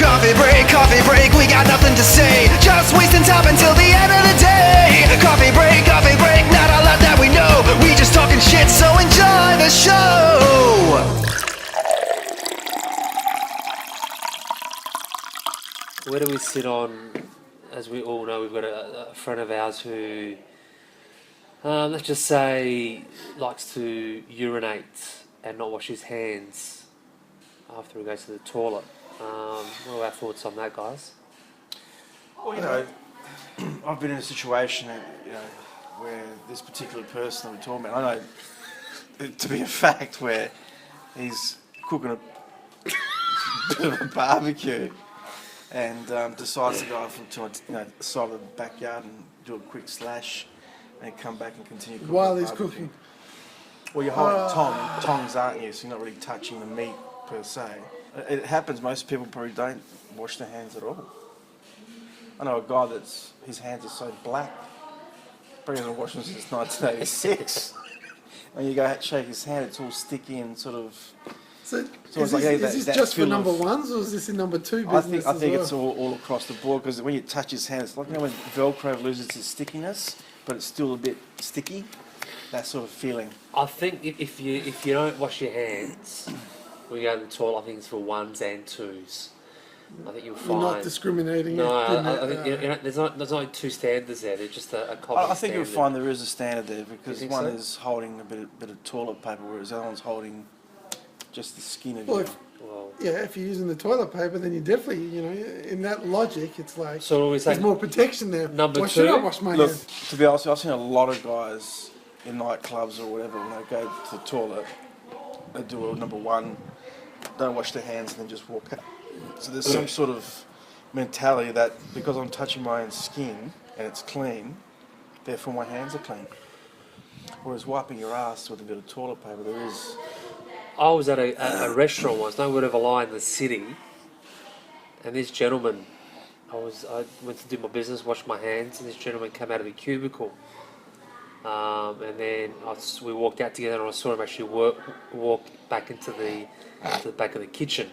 Coffee break, we got nothing to say. Just wasting time until the end of the day. Coffee break, not a lot that we know. We just talking shit, so enjoy the show. Where do we sit on, as we all know, we've got a friend of ours who, let's just say, likes to urinate and not wash his hands after he goes to the toilet. What are our thoughts on that, guys? Well, I've been in a situation, where this particular person that we're talking about, I know it to be a fact where he's cooking a bit of a barbecue and decides to go off to the side of the backyard and do a quick slash and come back and continue cooking. While he's cooking. Well, you're holding tongs, aren't you? So you're not really touching the meat per se. It happens. Most people probably don't wash their hands at all. I know a guy his hands are so black. Probably hasn't washed them since 1986. When you go shake his hand, it's all sticky and sort of. So is this just for number ones, or is this in number two business? I think it's all across the board, because when you touch his hand, it's like when Velcro loses its stickiness, but it's still a bit sticky. That sort of feeling. I think if you don't wash your hands when you go to the toilet, I think it's for ones and twos. I think you'll find. You're not discriminating. No, I think there's not two standards there. There's just a common I think standard. you'll find there is a standard there, because one so? is holding a bit of toilet paper, whereas the other one's holding just the skin of Well, your... if you're using the toilet paper, then you definitely, in that logic, it's like So we say there's more protection there. number Why two? should I wash my Look, hands? to be honest, I've seen a lot of guys in nightclubs or whatever, when they go to the toilet, they do a number one, don't wash their hands and then just walk out. So there's some sort of mentality that because I'm touching my own skin and it's clean, therefore my hands are clean. Whereas wiping your ass with a bit of toilet paper, there is... I was at a restaurant once, no word of a lie, in the city, and this gentleman, I went to do my business, washed my hands, and this gentleman came out of the cubicle, and then we walked out together, and I saw him actually walk back into the back of the kitchen,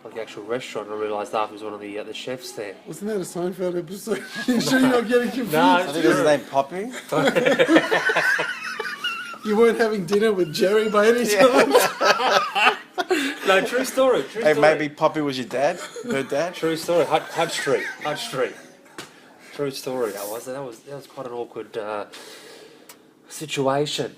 like the actual restaurant, and I realised after he was one of the chefs there. Wasn't that a Seinfeld episode? You sure you're not getting confused? No, I think his name Poppy. You weren't having dinner with Jerry by any chance? No, true story. Hey, maybe Poppy was your dad? Her dad? True story. Hudge Street. True story. That was quite an awkward situation.